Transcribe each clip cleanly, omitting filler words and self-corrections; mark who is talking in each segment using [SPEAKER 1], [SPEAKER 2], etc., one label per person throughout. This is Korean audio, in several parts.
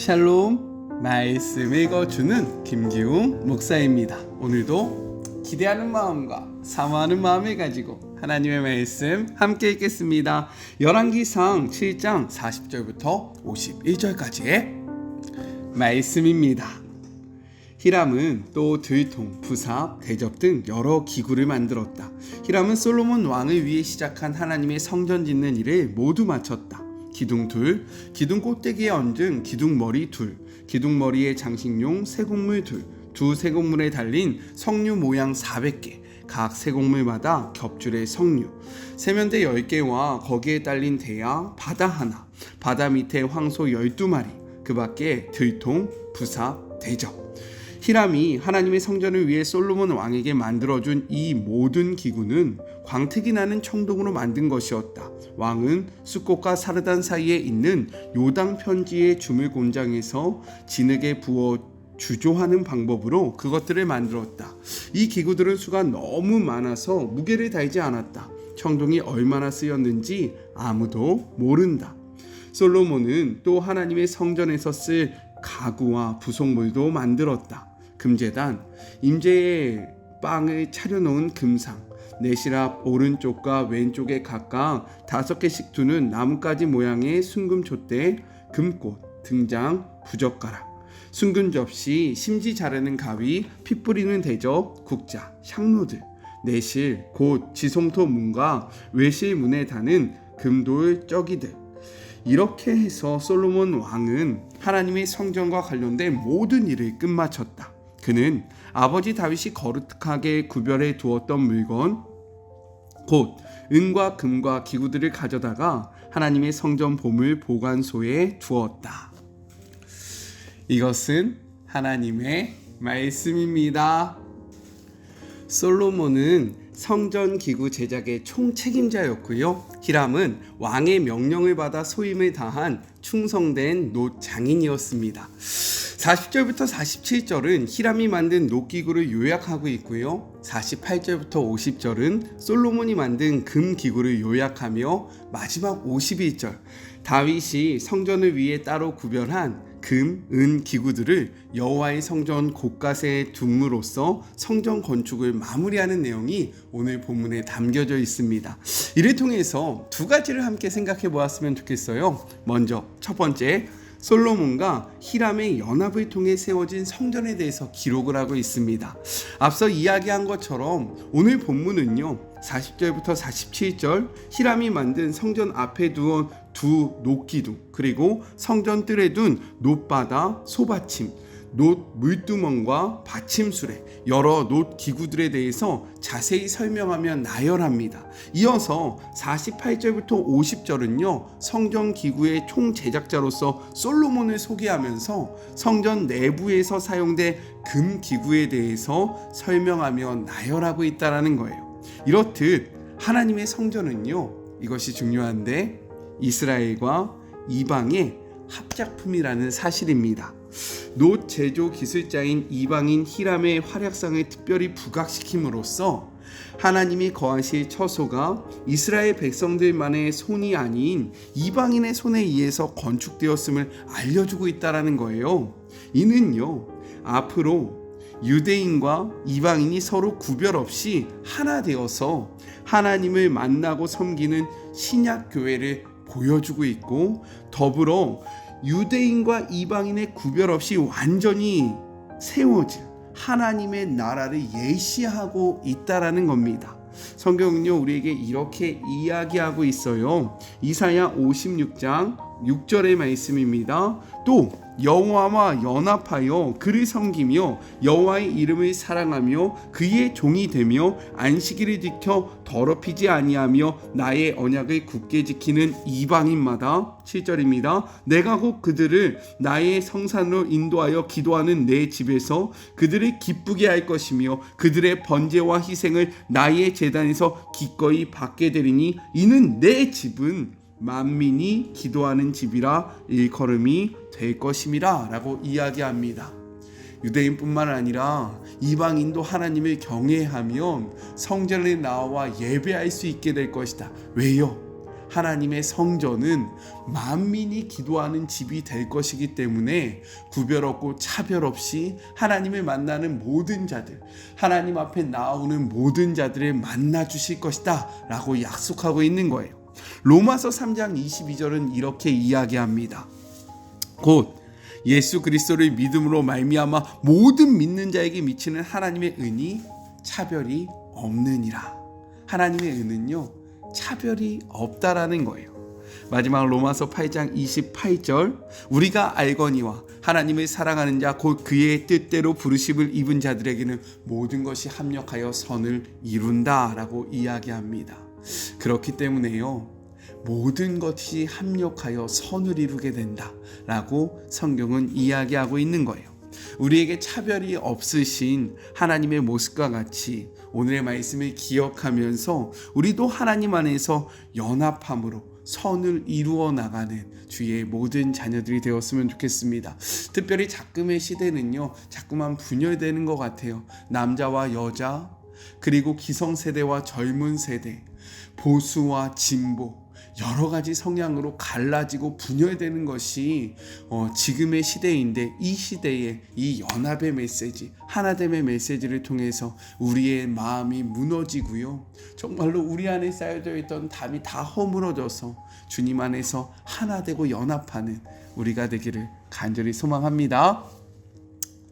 [SPEAKER 1] 샬롬, 말씀 읽어주는 김기웅 목사입니다. 오늘도 기대하는 마음과 사모하는 마음을 가지고 하나님의 말씀 함께 읽겠습니다. 열왕기상 7장 40절부터 51절까지의 말씀입니다. 히람은 또 들통, 부삽, 대접 등 여러 기구를 만들었다. 히람은 솔로몬 왕을 위해 시작한 하나님의 성전 짓는 일을 모두 마쳤다. 기둥 둘, 기둥 꼭대기에 얹은 기둥머리 둘, 기둥머리에 장식용 세곡물 둘, 두 세곡물에 달린 석류 모양 400개, 각 세곡물마다 겹줄의 석류, 세면대 10개와 거기에 딸린 대야, 바다 하나, 바다 밑에 황소 12마리, 그 밖에 들통, 부삽, 대접. 히람이 하나님의 성전을 위해 솔로몬 왕에게 만들어준 이 모든 기구는 광택이 나는 청동으로 만든 것이었다. 왕은 숫꽃과 사르단 사이에 있는 요당 편지의 주물 공장에서 진흙에 부어 주조하는 방법으로 그것들을 만들었다. 이 기구들은 수가 너무 많아서 무게를 달지 않았다. 청동이 얼마나 쓰였는지 아무도 모른다. 솔로몬은 또 하나님의 성전에서 쓸 가구와 부속물도 만들었다. 금제단, 임재의 빵을 차려놓은 금상, 내시랍 오른쪽과 왼쪽에 각각 5개씩 두는 나뭇가지 모양의 순금촛대, 금꽃, 등장, 부젓가락, 순금 접시, 심지 자르는 가위, 피 뿌리는 대접, 국자, 향로들, 내실, 곧 지송토 문과 외실 문에 다는 금돌 쩌기들. 이렇게 해서 솔로몬 왕은 하나님의 성전과 관련된 모든 일을 끝마쳤다. 그는 아버지 다윗이 거룩하게 구별해 두었던 물건, 곧 은과 금과 기구들을 가져다가 하나님의 성전 보물 보관소에 두었다. 이것은 하나님의 말씀입니다. 솔로몬은 성전 기구 제작의 총책임자였고요. 히람은 왕의 명령을 받아 소임을 다한 충성된 놋 장인이었습니다. 40절부터 47절은 히람이 만든 놋기구를 요약하고 있고요. 48절부터 50절은 솔로몬이 만든 금기구를 요약하며 마지막 51절, 다윗이 성전을 위해 따로 구별한 금, 은 기구들을 여호와의 성전 곳간에 둠으로써 성전 건축을 마무리하는 내용이 오늘 본문에 담겨져 있습니다. 이를 통해서 두 가지를 함께 생각해 보았으면 좋겠어요. 먼저 첫 번째, 솔로몬과 히람의 연합을 통해 세워진 성전에 대해서 기록을 하고 있습니다. 앞서 이야기한 것처럼 오늘 본문은요, 40절부터 47절 히람이 만든 성전 앞에 두은 두 놋기둥, 그리고 성전 뜰에 둔 놋바다, 소받침, 놋 물두멍과 받침술에 여러 놋 기구들에 대해서 자세히 설명하며 나열합니다. 이어서 48절부터 50절은요, 성전 기구의 총 제작자로서 솔로몬을 소개하면서 성전 내부에서 사용된 금 기구에 대해서 설명하며 나열하고 있다는 거예요. 이렇듯 하나님의 성전은요, 이것이 중요한데 이스라엘과 이방의 합작품이라는 사실입니다. 놋 제조 기술자인 이방인 히람의 활약상을 특별히 부각시킴으로써 하나님이 거하실 처소가 이스라엘 백성들만의 손이 아닌 이방인의 손에 의해서 건축되었음을 알려주고 있다는 거예요. 이는요, 앞으로 유대인과 이방인이 서로 구별 없이 하나 되어서 하나님을 만나고 섬기는 신약 교회를 보여주고 있고, 더불어 유대인과 이방인의 구별 없이 완전히 세워진 하나님의 나라를 예시하고 있다라는 겁니다. 성경은요, 우리에게 이렇게 이야기하고 있어요. 이사야 56장 6절의 말씀입니다. 또 여호와와 연합하여 그를 섬기며 여호와의 이름을 사랑하며 그의 종이 되며 안식일을 지켜 더럽히지 아니하며 나의 언약을 굳게 지키는 이방인마다, 7절입니다. 내가 곧 그들을 나의 성산으로 인도하여 기도하는 내 집에서 그들을 기쁘게 할 것이며 그들의 번제와 희생을 나의 제단에서 기꺼이 받게 되리니 이는 내 집은 만민이 기도하는 집이라 일컬음이 될 것임이라 라고 이야기합니다. 유대인뿐만 아니라 이방인도 하나님을 경외하면 성전에 나와 예배할 수 있게 될 것이다. 왜요? 하나님의 성전은 만민이 기도하는 집이 될 것이기 때문에 구별 없고 차별 없이 하나님을 만나는 모든 자들, 하나님 앞에 나오는 모든 자들을 만나 주실 것이다 라고 약속하고 있는 거예요. 로마서 3장 22절은 이렇게 이야기합니다. 곧 예수 그리스도를 믿음으로 말미암아 모든 믿는 자에게 미치는 하나님의 은이 차별이 없느니라. 하나님의 은은요, 차별이 없다라는 거예요. 마지막 로마서 8장 28절, 우리가 알거니와 하나님을 사랑하는 자 곧 그의 뜻대로 부르심을 입은 자들에게는 모든 것이 합력하여 선을 이룬다라고 이야기합니다. 그렇기 때문에요, 모든 것이 합력하여 선을 이루게 된다라고 성경은 이야기하고 있는 거예요. 우리에게 차별이 없으신 하나님의 모습과 같이 오늘의 말씀을 기억하면서 우리도 하나님 안에서 연합함으로 선을 이루어 나가는 주의 모든 자녀들이 되었으면 좋겠습니다. 특별히 자금의 시대는요, 자꾸만 분열되는 것 같아요. 남자와 여자, 그리고 기성세대와 젊은 세대, 보수와 진보, 여러 가지 성향으로 갈라지고 분열되는 것이 지금의 시대인데, 이 시대에 이 연합의 메시지, 하나됨의 메시지를 통해서 우리의 마음이 무너지고요, 정말로 우리 안에 쌓여져 있던 담이 다 허물어져서 주님 안에서 하나 되고 연합하는 우리가 되기를 간절히 소망합니다.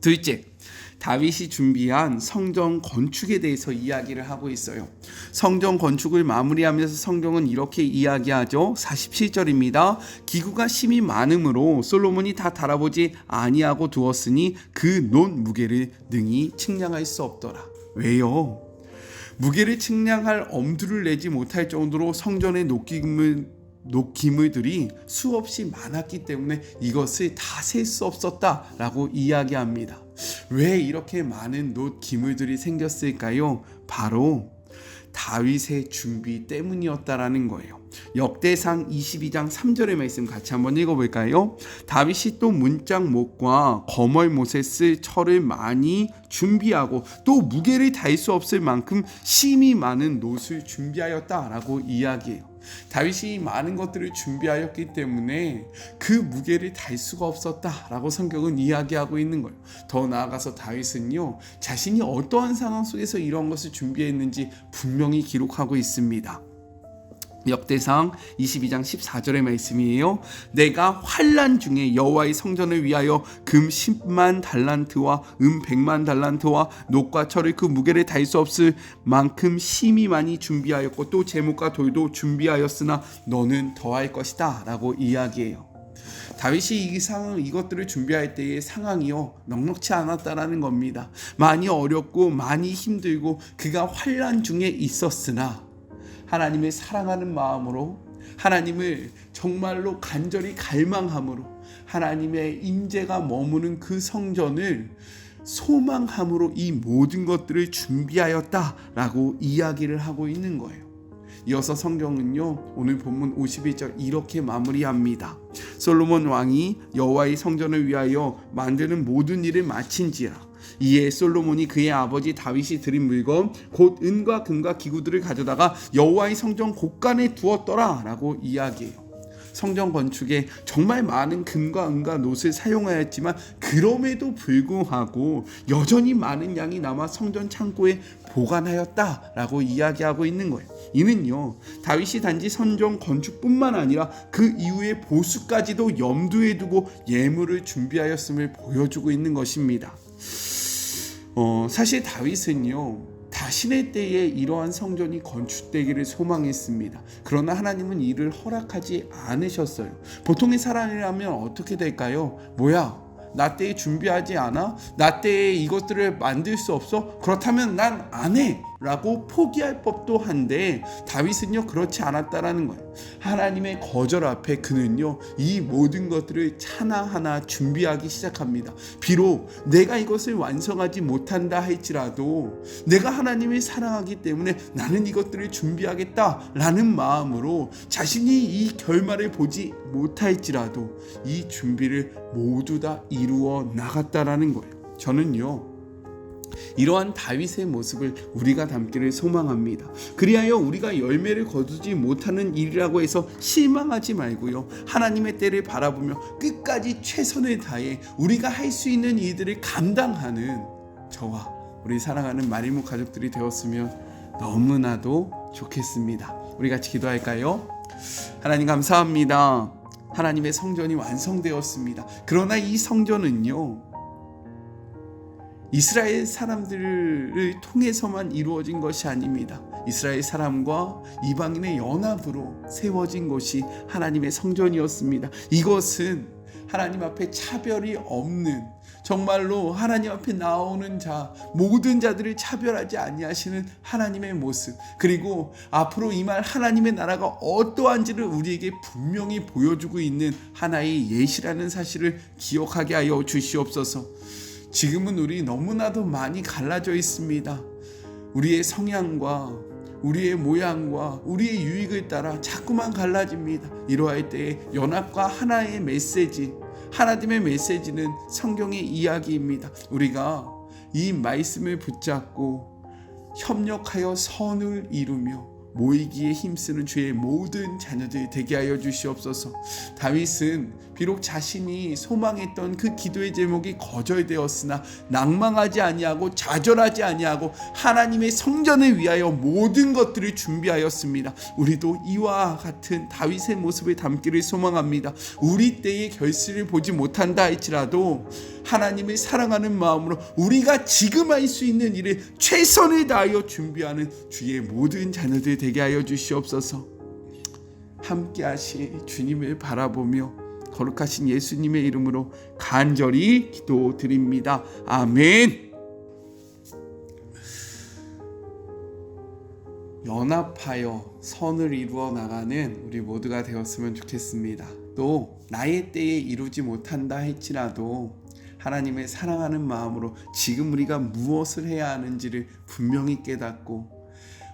[SPEAKER 1] 둘째, 다윗이 준비한 성전 건축에 대해서 이야기를 하고 있어요. 성전 건축을 마무리하면서 성경은 이렇게 이야기하죠. 47절입니다. 기구가 심히 많으므로 솔로몬이 다 달아보지 아니하고 두었으니 그 논 무게를 능히 측량할 수 없더라. 왜요? 무게를 측량할 엄두를 내지 못할 정도로 성전의 녹기물들이 수없이 많았기 때문에 이것을 다 셀 수 없었다라고 이야기합니다. 왜 이렇게 많은 녹기물들이 생겼을까요? 바로 다윗의 준비 때문이었다라는 거예요. 역대상 22장 3절의 말씀 같이 한번 읽어볼까요? 다윗이 또 문짝못과 거멀못에 쓸 철을 많이 준비하고 또 무게를 달 수 없을 만큼 심히 많은 놋을 준비하였다라고 이야기해요. 다윗이 많은 것들을 준비하였기 때문에 그 무게를 달 수가 없었다라고 성경은 이야기하고 있는 거예요. 더 나아가서 다윗은요, 자신이 어떠한 상황 속에서 이런 것을 준비했는지 분명히 기록하고 있습니다. 역대상 22장 14절의 말씀이에요. 내가 환난 중에 여호와의 성전을 위하여 금 10만 달란트와 은 100만 달란트와 녹과 철을 그 무게를 달 수 없을 만큼 심히 많이 준비하였고 또 제목과 돌도 준비하였으나 너는 더할 것이다 라고 이야기해요. 다윗이 이것들을 준비할 때의 상황이요, 넉넉치 않았다라는 겁니다. 많이 어렵고 많이 힘들고 그가 환난 중에 있었으나 하나님을 사랑하는 마음으로, 하나님을 정말로 간절히 갈망함으로, 하나님의 임재가 머무는 그 성전을 소망함으로 이 모든 것들을 준비하였다라고 이야기를 하고 있는 거예요. 이어서 성경은요, 오늘 본문 51절 이렇게 마무리합니다. 솔로몬 왕이 여호와의 성전을 위하여 만드는 모든 일을 마친지라. 이에 솔로몬이 그의 아버지 다윗이 드린 물건 곧 은과 금과 기구들을 가져다가 여호와의 성전 곳간에 두었더라 라고 이야기해요. 성전 건축에 정말 많은 금과 은과 놋을 사용하였지만 그럼에도 불구하고 여전히 많은 양이 남아 성전 창고에 보관하였다라고 이야기하고 있는 거예요. 이는요, 다윗이 단지 성전 건축뿐만 아니라 그 이후의 보수까지도 염두에 두고 예물을 준비하였음을 보여주고 있는 것입니다. 사실 다윗은요, 자신의 때에 이러한 성전이 건축되기를 소망했습니다. 그러나 하나님은 이를 허락하지 않으셨어요. 보통의 사람이라면 어떻게 될까요? 뭐야? 나 때에 준비하지 않아? 나 때에 이것들을 만들 수 없어? 그렇다면 난 안 해! 라고 포기할 법도 한데 다윗은요, 그렇지 않았다라는 거예요. 하나님의 거절 앞에 그는요, 이 모든 것들을 하나하나 준비하기 시작합니다. 비록 내가 이것을 완성하지 못한다 할지라도 내가 하나님을 사랑하기 때문에 나는 이것들을 준비하겠다라는 마음으로 자신이 이 결말을 보지 못할지라도 이 준비를 모두 다 이루어 나갔다라는 거예요. 저는요, 이러한 다윗의 모습을 우리가 담기를 소망합니다. 그리하여 우리가 열매를 거두지 못하는 일이라고 해서 실망하지 말고요, 하나님의 때를 바라보며 끝까지 최선을 다해 우리가 할 수 있는 일들을 감당하는 저와 우리 사랑하는 마리모 가족들이 되었으면 너무나도 좋겠습니다. 우리 같이 기도할까요? 하나님 감사합니다. 하나님의 성전이 완성되었습니다. 그러나 이 성전은요, 이스라엘 사람들을 통해서만 이루어진 것이 아닙니다. 이스라엘 사람과 이방인의 연합으로 세워진 것이 하나님의 성전이었습니다. 이것은 하나님 앞에 차별이 없는, 정말로 하나님 앞에 나오는 자, 모든 자들을 차별하지 아니하시는 하나님의 모습, 그리고 앞으로 임할 하나님의 나라가 어떠한지를 우리에게 분명히 보여주고 있는 하나의 예시라는 사실을 기억하게 하여 주시옵소서. 지금은 우리 너무나도 많이 갈라져 있습니다. 우리의 성향과 우리의 모양과 우리의 유익을 따라 자꾸만 갈라집니다. 이러할 때에 연합과 하나의 메시지, 하나님의 메시지는 성경의 이야기입니다. 우리가 이 말씀을 붙잡고 협력하여 선을 이루며 모이기에 힘쓰는 주의 모든 자녀들 되게 하여 주시옵소서. 다윗은 비록 자신이 소망했던 그 기도의 제목이 거절되었으나 낭망하지 아니하고 좌절하지 아니하고 하나님의 성전을 위하여 모든 것들을 준비하였습니다. 우리도 이와 같은 다윗의 모습을 담기를 소망합니다. 우리 때의 결실을 보지 못한다 할지라도 하나님을 사랑하는 마음으로 우리가 지금 할 수 있는 일을 최선을 다하여 준비하는 주의 모든 자녀들 되게 하여 주시옵소서. 함께 하실 주님을 바라보며 거룩하신 예수님의 이름으로 간절히 기도드립니다. 아멘. 연합하여 선을 이루어 나가는 우리 모두가 되었으면 좋겠습니다. 또 나의 때에 이루지 못한다 할지라도 하나님을 사랑하는 마음으로 지금 우리가 무엇을 해야 하는지를 분명히 깨닫고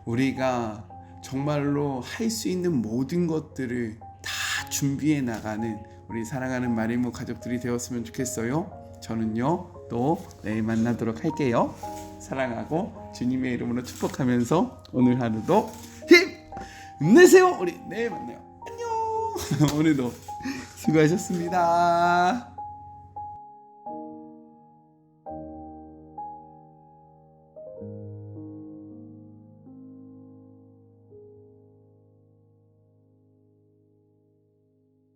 [SPEAKER 1] 우리가 정말로 할 수 있는 모든 것들을 다 준비해 나가는 우리 사랑하는 마리모 가족들이 되었으면 좋겠어요. 저는요, 또 내일 만나도록 할게요. 사랑하고 주님의 이름으로 축복하면서 오늘 하루도 힘내세요. 우리 내일 만나요. 안녕. 오늘도 수고하셨습니다.